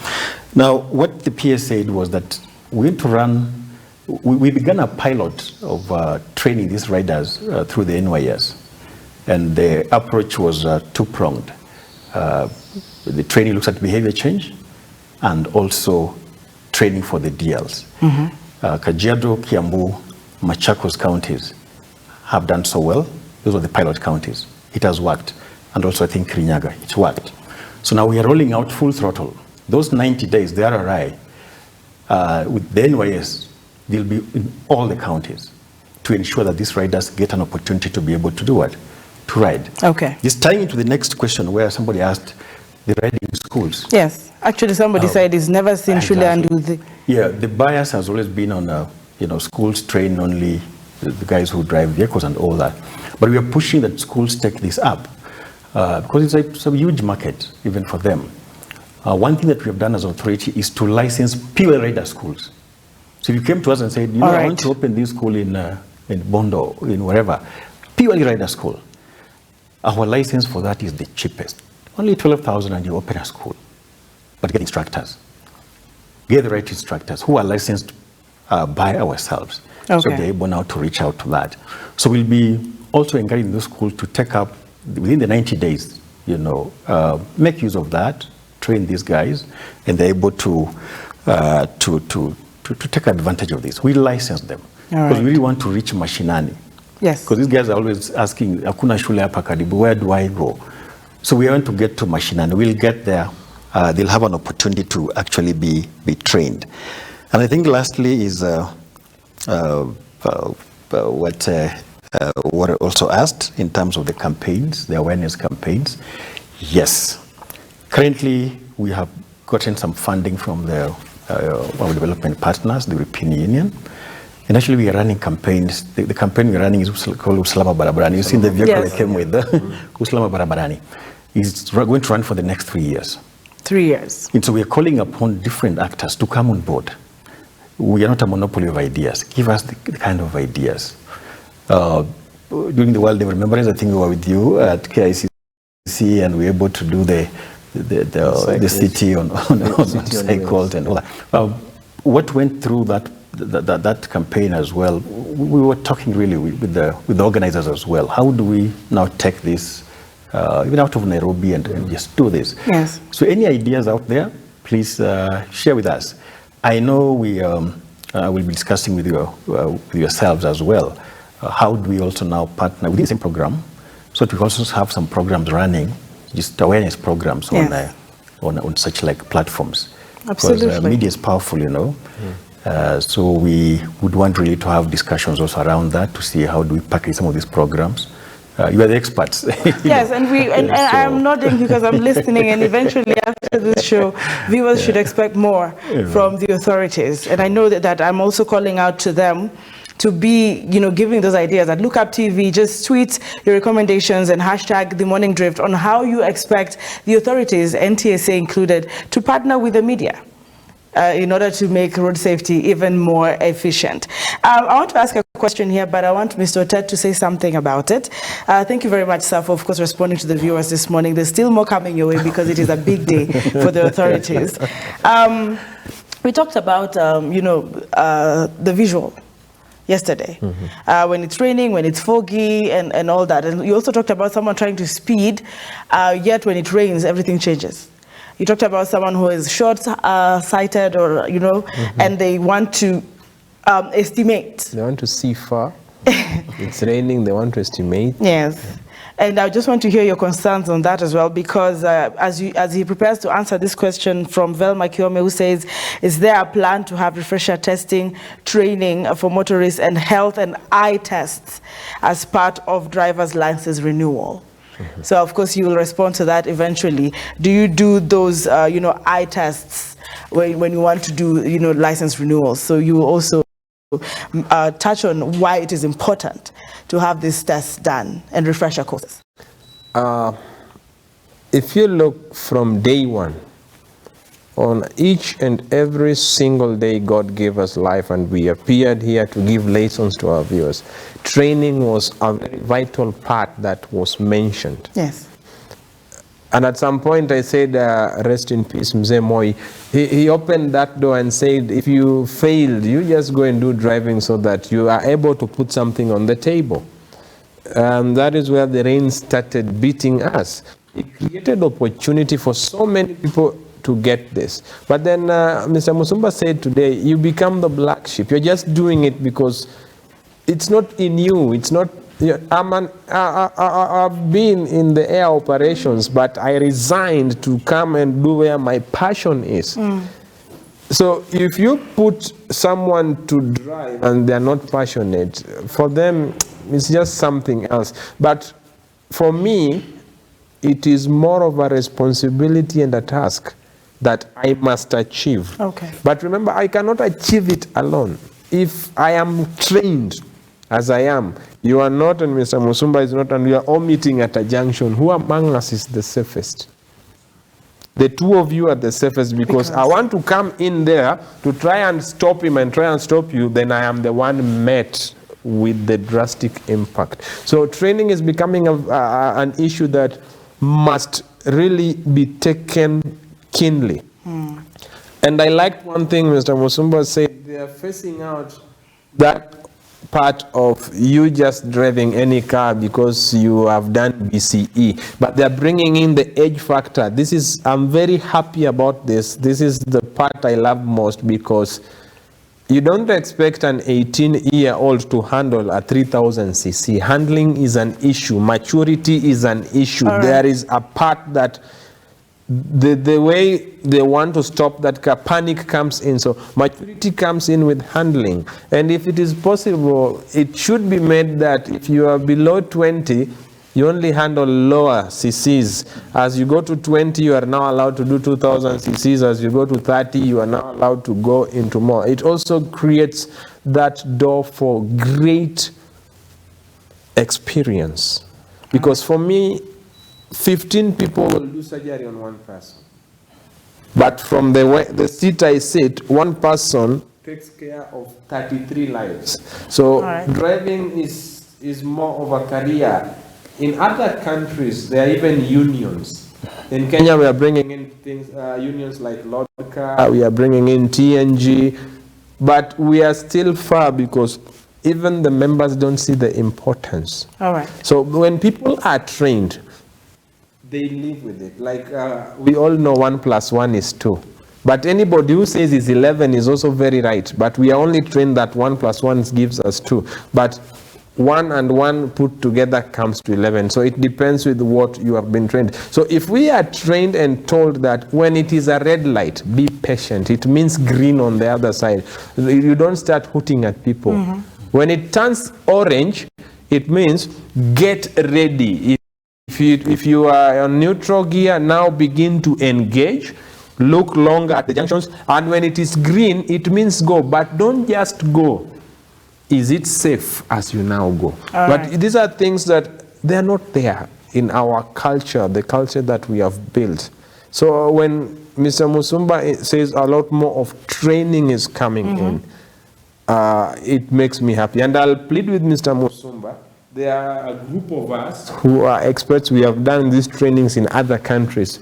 Now, what the PS said was that we need to run, we began a pilot of training these riders through the NYS. And the approach was two-pronged. The training looks at behavior change and also training for the DLs. Kajiado, Kiambu, Machakos counties have done so well. Those are the pilot counties. It has worked. And also I think Kirinyaga, it's worked. So now we are rolling out full throttle. Those 90 days, the RRI, with the NYS, they'll be in all the counties to ensure that these riders get an opportunity to be able to do what? To ride. Okay. This tying into the next question where somebody asked the riding schools. Yes. Actually, somebody said he's never seen Shule and Uzi. Yeah, the bias has always been on, schools train only the guys who drive vehicles and all that. But we are pushing that schools take this up because it's a huge market even for them. One thing that we have done as an authority is to license POL rider schools. So if you came to us and said, I want to open this school in Bondo, in wherever, POL rider school, our license for that is the cheapest. Only 12,000 and you open a school. But get instructors. Get the right instructors who are licensed by ourselves. Okay. So they're able now to reach out to that. So we'll be also encouraging those schools to take up, within the 90 days, make use of that, train these guys, and they're able to take advantage of this. We license them. Because we really want to reach mashinani. Yes. Because these guys are always asking, Hakuna shule hapa karibu, where do I go? So we want to get to mashinani. We'll get there. They'll have an opportunity to actually be trained. And I think lastly is what I also asked in terms of the campaigns, the awareness campaigns. Yes. Currently, we have gotten some funding from our development partners, the European Union. And actually, we are running campaigns. The campaign we're running is called Usalama Barabarani. You've seen the vehicle I came with, Usalama Barabarani. It's going to run for the next 3 years. 3 years. And so we are calling upon different actors to come on board. We are not a monopoly of ideas. Give us the kind of ideas. During the World Day of Remembrance, I think we were with you at KICC and we were able to do the city on cycles and all that. What went through that campaign as well, we were talking really with the organizers as well. How do we now take this even out of Nairobi and just do this? Yes. So any ideas out there, please share with us. I know we will be discussing with yourselves as well. How do we also now partner with the same program so that we also have some programs running, just awareness programs on such like platforms. Absolutely. Because media is powerful, so we would want really to have discussions also around that to see how do we package some of these programs. You are the experts. Yes, and I'm nodding because I'm listening, and eventually after this show, viewers should expect more from the authorities. And I know that I'm also calling out to them to be, giving those ideas. At Look Up TV, just tweet your recommendations and hashtag The Morning Drift on how you expect the authorities, NTSA included, to partner with the media. In order to make road safety even more efficient. I want to ask a question here, but I want Mr. Otet to say something about it. Thank you very much, sir, for, of course, responding to the viewers this morning. There's still more coming your way because it is a big day for the authorities. We talked about, the visual yesterday. When it's raining, when it's foggy, and all that. And you also talked about someone trying to speed, yet when it rains, everything changes. You talked about someone who is short-sighted or, and they want to estimate. They want to see far. It's raining, they want to estimate. Yes. And I just want to hear your concerns on that as well, because as he prepares to answer this question from Velma Kiome, who says, is there a plan to have refresher testing, training for motorists and health and eye tests as part of driver's license renewal? So of course you will respond to that eventually. Do you do those, eye tests when you want to do, license renewals? So you will also touch on why it is important to have these tests done and refresher courses. If you look from day one, on each and every single day God gave us life and we appeared here to give lessons to our viewers, training was a very vital part that was mentioned. Yes. And at some point I said, rest in peace, Mzee Moi. He opened that door and said, if you failed, you just go and do driving so that you are able to put something on the table. That is where the rain started beating us. It created opportunity for so many people to get this. But then Mr. Musumba said today, you become the black sheep. You're just doing it because it's not in you. It's not. I've been in the air operations, but I resigned to come and do where my passion is. So if you put someone to drive and they're not passionate, for them it's just something else. But for me, it is more of a responsibility and a task that I must achieve. Okay. But remember, I cannot achieve it alone. If I am trained as I am, you are not, and Mr. Musumba is not, and we are all meeting at a junction, who among us is the safest? The two of you are the safest because I want to come in there to try and stop him and try and stop you, then I am the one met with the drastic impact. So training is becoming an issue that must really be taken keenly. And I liked one thing Mr. Musumba said, they are facing out that part of you just driving any car because you have done BCE, but they're bringing in the age factor. I'm very happy about this. This is the part I love most because you don't expect an 18-year-old to handle a 3000cc. Handling is an issue. Maturity is an issue. Right. There is a part that the way they want to stop that car, panic comes in. So maturity comes in with handling. And if it is possible, it should be made that if you are below 20, you only handle lower CCs. As you go to 20, you are now allowed to do 2000 CCs. As you go to 30, you are now allowed to go into more. It also creates that door for great experience. Because for me, 15 people will do surgery on one person. But from the seat I sit, one person takes care of 33 lives. So driving is more of a career. In other countries, there are even unions. In Kenya, we are bringing in things, unions like Lodka, we are bringing in TNG, but we are still far because even the members don't see the importance. All right. So when people are trained, they live with it. Like we all know 1 + 1 is 2. But anybody who says it's 11 is also very right. But we are only trained that 1 + 1 gives us 2. But 1 and 1 put together comes to 11. So it depends with what you have been trained. So if we are trained and told that when it is a red light, be patient. It means green on the other side. You don't start hooting at people. When it turns orange, it means get ready. If you are on neutral gear, now begin to engage. Look longer at the junctions. And when it is green, it means go. But don't just go. Is it safe as you now go? But these are things that they're not there in our culture, the culture that we have built. So when Mr. Musumba says a lot more of training is coming in, it makes me happy. And I'll plead with Mr. Musumba. There are a group of us who are experts. We have done these trainings in other countries.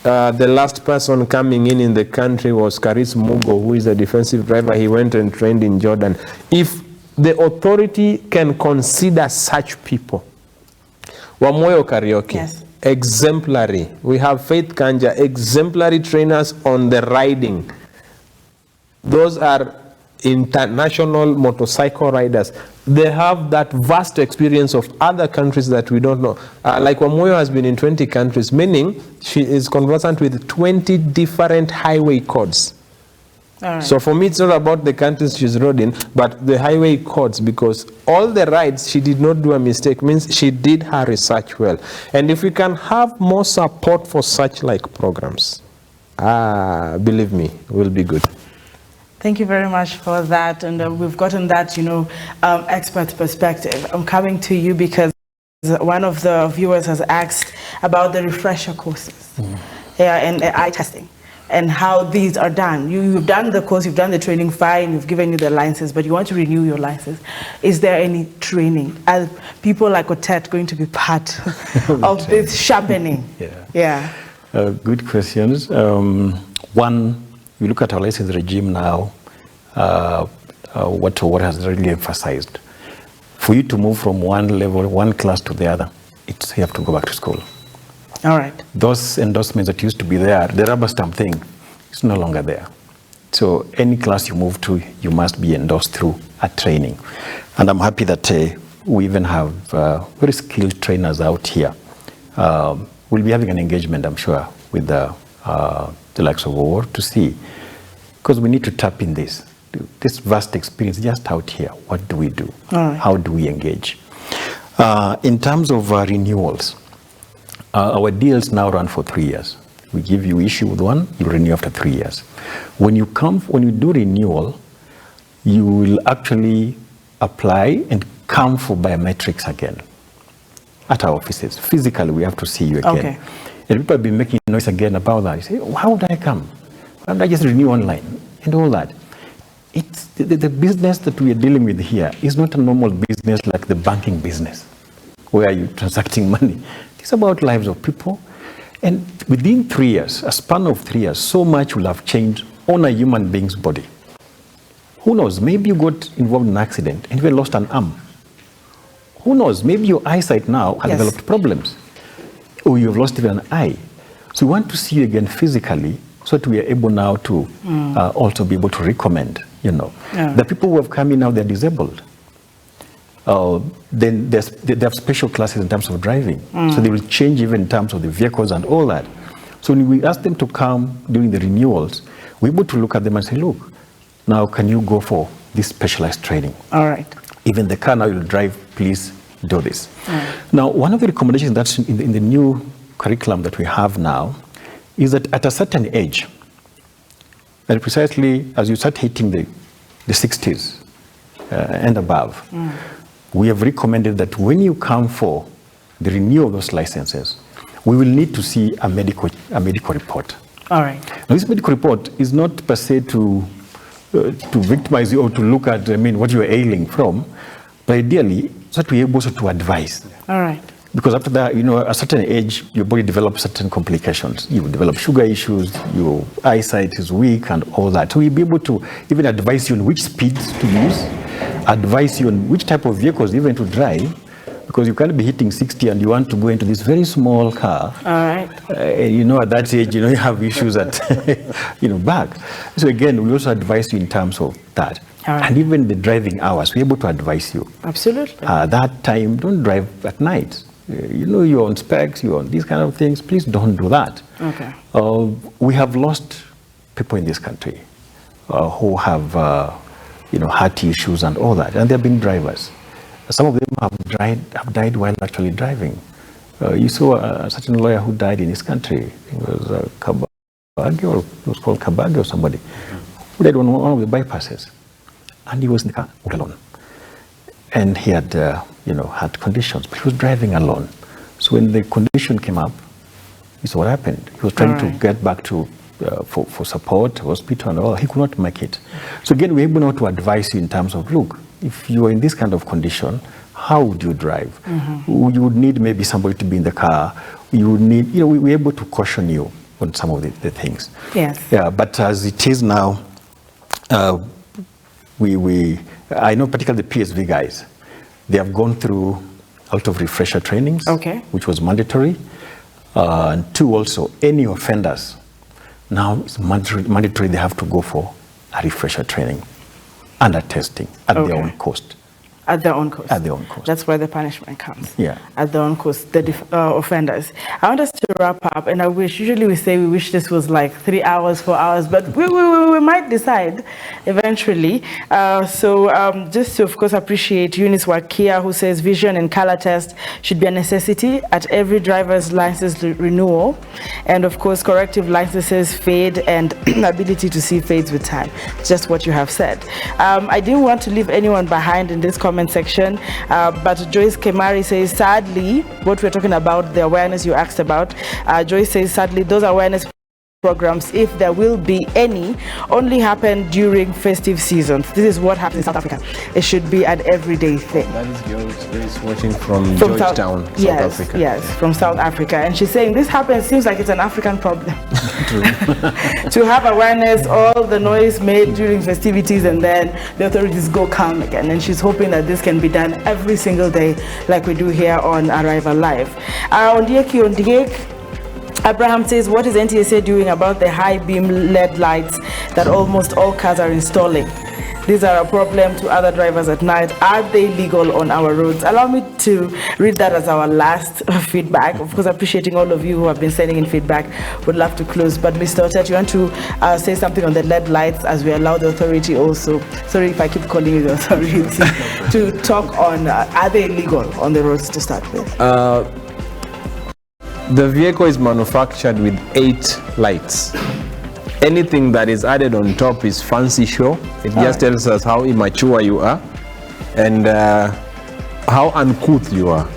The last person coming in the country was Karis Mugo, who is a defensive driver. He went and trained in Jordan. If the authority can consider such people, Wamoyo Karaoke, yes, exemplary. We have Faith Kanja, exemplary trainers on the riding. Those are international motorcycle riders. They have that vast experience of other countries that we don't know. Like Wamoyo has been in 20 countries, meaning she is conversant with 20 different highway codes. All right. So for me, it's not about the countries she's riding, but the highway codes, because all the rides, she did not do a mistake, means she did her research well. And if we can have more support for such like programs, believe me, we'll be good. Thank you very much for that. And we've gotten that, expert perspective. I'm coming to you because one of the viewers has asked about the refresher courses and eye testing and how these are done. You've done the course, you've done the training, fine, you've given you the license, but you want to renew your license. Is there any training? Are people like Otet going to be part of this sharpening? Yeah. Good questions. One, you look at our license regime now, what has really emphasized. For you to move from one level, one class to the other, you have to go back to school. All right. Those endorsements that used to be there, the rubber stamp thing, is no longer there. So any class you move to, you must be endorsed through a training. And I'm happy that we even have very skilled trainers out here. We'll be having an engagement, I'm sure, with the likes of war to see, because we need to tap in this vast experience just out here. What do we do? All right. How do we engage? In terms of renewals, our deals now run for 3 years. We issue with one, you renew after 3 years. When you do renewal, you will actually apply and come for biometrics again at our offices. Physically, we have to see you again. Okay. And people have been making noise again about that. You say, how would I come? Why don't I just renew online and all that? It's the business that we are dealing with here is not a normal business like the banking business, where you're transacting money. It's about lives of people. And within 3 years, a span of 3 years, so much will have changed on a human being's body. Who knows? Maybe you got involved in an accident and you lost an arm. Who knows? Maybe your eyesight now has developed problems. Or you've lost even an eye. So we want to see you again physically so that we are able now to also be able to recommend, The people who have come in now, they're disabled. Then they have special classes in terms of driving. So they will change even in terms of the vehicles and all that. So when we ask them to come during the renewals, we're able to look at them and say, look, now can you go for this specialized training? All right. Even the car now you'll drive, please do this. Now, one of the recommendations that's in the new curriculum that we have now is that at a certain age, and precisely as you start hitting the 60s and above, we have recommended that when you come for the renewal of those licenses, we will need to see a medical report. All right. Now, this medical report is not per se to victimize you or to look at, what you are ailing from, but ideally, so that we are able to advise. All right. Because after that, at a certain age, your body develops certain complications. You develop sugar issues, your eyesight is weak and all that. So we'll be able to even advise you on which speeds to use, advise you on which type of vehicles even to drive, because you can't be hitting 60 and you want to go into this very small car. All right. At that age, you have issues at, back. So again, we also advise you in terms of that. Right. And even the driving hours, we're able to advise you. Absolutely. That time, don't drive at night. You're on specs, you're on these kind of things. Please don't do that. Okay. We have lost people in this country who have, heart issues and all that, and they've been drivers. Some of them have died while actually driving. You saw a certain lawyer who died in this country. It was Kabage, or it was called Kabage or somebody, who died on one of the bypasses, and he was in the car all alone. And he had, had conditions, but he was driving alone. So when the condition came up, he saw what happened. He was trying to get back to for support, hospital and all. He could not make it. So again, we're able now to advise you in terms of, look, if you are in this kind of condition, how would you drive? You would need maybe somebody to be in the car. You would need, we're able to caution you on some of the things. Yes. Yeah, but as it is now, I know particularly the PSV guys, they have gone through a lot of refresher trainings, which was mandatory. And 2, also, any offenders, now it's mandatory they have to go for a refresher training and a testing at their own cost. At their own cost. At their own cost. That's where the punishment comes. Yeah. At their own cost, the offenders. I want us to wrap up, and usually we say we wish this was like 3 hours, 4 hours, but we might decide eventually. Just to, of course, appreciate Eunice Wakia, who says vision and color test should be a necessity at every driver's license renewal. And of course, corrective licenses fade and ability to see fades with time. Just what you have said. I didn't want to leave anyone behind in this comment section, but Joyce Kemari says, sadly, what we're talking about, the awareness you asked about, Joyce says, sadly, those awareness programs, if there will be any, only happen during festive seasons. This is what happens in South Africa. It should be an everyday thing. That is Joyce watching from Georgetown, South Africa. Yes, from South Africa. And she's saying this happens, seems like it's an African problem. To have awareness, all the noise made during festivities, and then the authorities go calm again. And she's hoping that this can be done every single day like we do here on Arrival Live. Ondiek, Abraham says, what is NTSA doing about the high beam LED lights that almost all cars are installing? These are a problem to other drivers at night. Are they legal on our roads? Allow me to read that as our last feedback. Of course, appreciating all of you who have been sending in feedback. Would love to close. But Mr. Otet, you want to say something on the LED lights as we allow the authority also, sorry if I keep calling you the authority, to talk on are they legal on the roads to start with? The vehicle is manufactured with 8 lights. Anything that is added on top is fancy show. It just tells us how immature you are and how uncouth you are.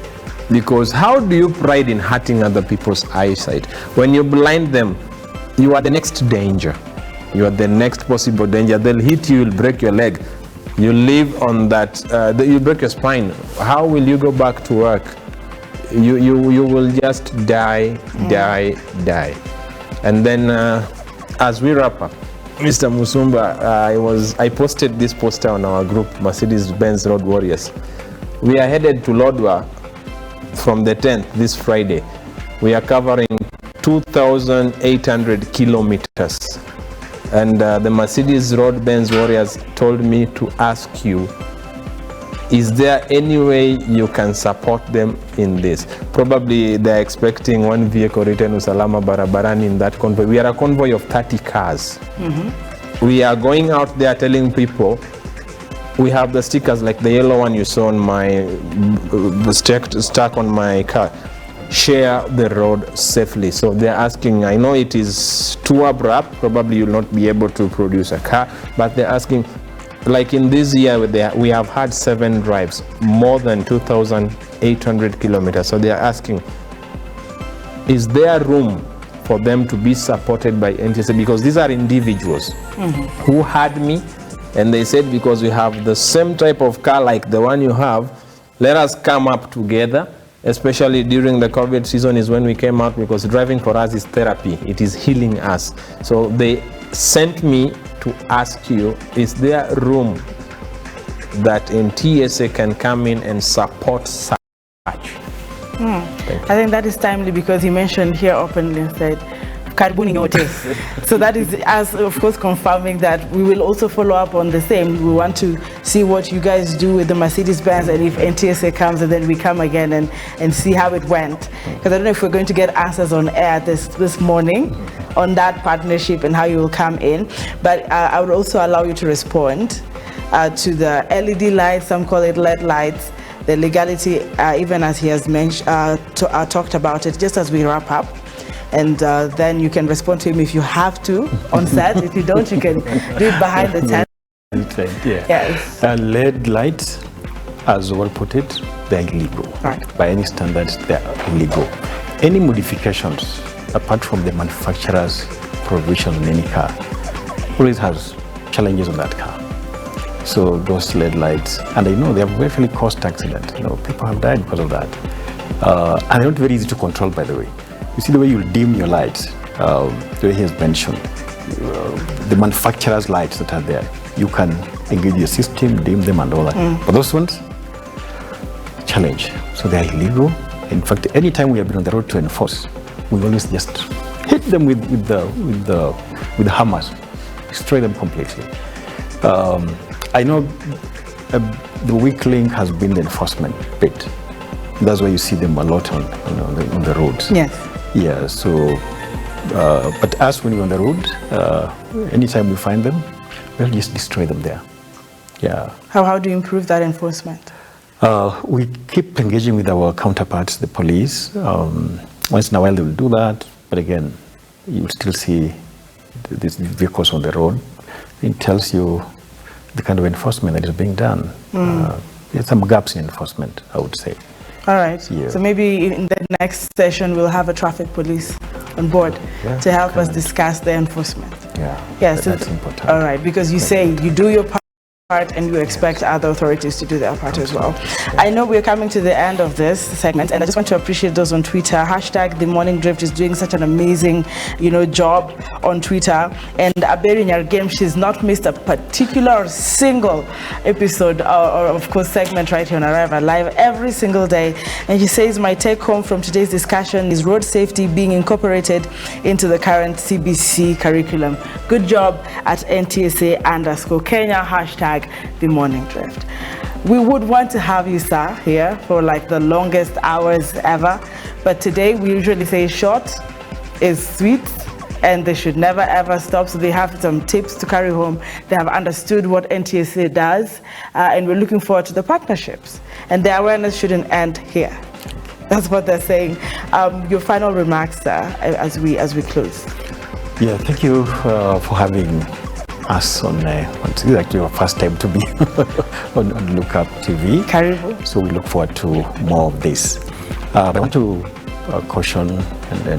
Because how do you pride in hurting other people's eyesight? When you blind them, you are the next danger. You are the next possible danger. They'll hit you, you'll break your leg. You live on that, you break your spine. How will you go back to work? You will just die. And then as we wrap up, Mr. Musumba, I posted this poster on our group, Mercedes-Benz Road Warriors. We are headed to Lodwar from the 10th, this Friday. We are covering 2,800 kilometers. And the Mercedes Road Benz Warriors told me to ask you, is there any way you can support them in this? Probably they're expecting one vehicle written Usalama Barabarani in that convoy. We are a convoy of 30 cars. We are going out there telling people, we have the stickers like the yellow one you saw on my, stuck on my car. Share the road safely. So they're asking, I know it is too abrupt, probably you'll not be able to produce a car, but they're asking, like in this year, we have had 7 drives, more than 2,800 kilometers. So they are asking, is there room for them to be supported by NTSA? Because these are individuals who had me, and they said, because we have the same type of car like the one you have, let us come up together. Especially during the COVID season is when we came out, because driving for us is therapy. It is healing us. So they sent me to ask you, is there room that NTSA can come in and support such? I think that is timely, because he mentioned here openly and said, Karibuni nyote. So that is us, of course, confirming that we will also follow up on the same. We want to see what you guys do with the Mercedes-Benz, and if NTSA comes, and then we come again and see how it went. Because I don't know if we're going to get answers on air this morning on that partnership and how you will come in. But I would also allow you to respond to the LED lights, some call it LED lights, the legality, even as he has mentioned, talked about it, just as we wrap up. And then you can respond to him if you have to on set. If you don't, you can do it behind the tent. Yeah. Yes. LED lights, as well put it, they're illegal. Right. By any standards, they're illegal. Any modifications, apart from the manufacturer's provision on any car, always has challenges on that car. So those LED lights, and I know they have actually caused accidents. People have died because of that. And they're not very easy to control, by the way. You see the way you dim your lights, the way he has mentioned, the manufacturer's lights that are there. You can engage your system, dim them and all that. But those ones, challenge. So they are illegal. In fact, anytime we have been on the road to enforce, we always just hit them with the hammers, destroy them completely. I know the weak link has been the enforcement bit. That's why you see them a lot on the roads. Yes. Yeah, so, but us, when you're on the road, anytime we find them, we'll just destroy them there. Yeah. How do you improve that enforcement? We keep engaging with our counterparts, the police. Once in a while they will do that, but again, you will still see these vehicles on the road. It tells you the kind of enforcement that is being done. There's some gaps in enforcement, I would say. All right. Yeah. So maybe in the next session we'll have a traffic police on board to help us discuss the enforcement. Yeah. Yes. That's important. All right, because you say you do your part and you expect other authorities to do their part as well. I know we're coming to the end of this segment, and I just want to appreciate those on Twitter. Hashtag The Morning Drift is doing such an amazing, job on Twitter. And Aberi Nyargem, she's not missed a particular or single episode or of course segment right here on Arriva Live every single day. And she says, my take home from today's discussion is road safety being incorporated into the current CBC curriculum. Good job at NTSA_Kenya. Hashtag The Morning Drift. We would want to have you, sir, here for like the longest hours ever, but today we usually say short is sweet and they should never ever stop. So they have some tips to carry home. They have understood what NTSA does, and we're looking forward to the partnerships, and the awareness shouldn't end here. That's what they're saying. Your final remarks, sir, as we close. Yeah, thank you for having us on this is actually our first time to be on Lookup TV. Karibu. So we look forward to more of this. I want to caution and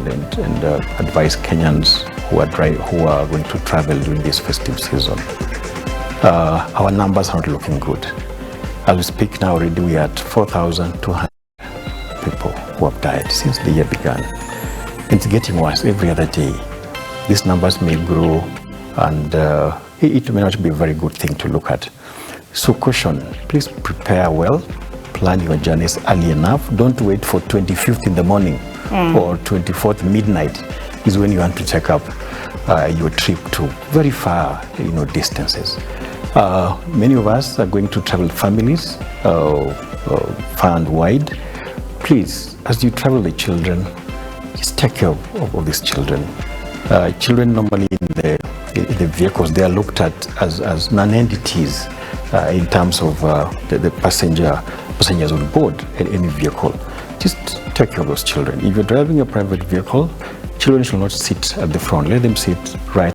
advise Kenyans who are going to travel during this festive season. Our numbers aren't looking good. As we speak now already, we are at 4,200 people who have died since the year began. It's getting worse every other day. These numbers may grow, and it may not be a very good thing to look at. So caution, please prepare well, plan your journeys early enough. Don't wait for 25th in the morning or 24th midnight is when you want to take up your trip to very far distances. Many of us are going to travel families far and wide. Please, as you travel the children, just take care of these children. Children normally in the vehicles, they are looked at as non-entities in terms of the passengers on board in any vehicle. Just take care of those children. If you're driving a private vehicle, children should not sit at the front. Let them sit right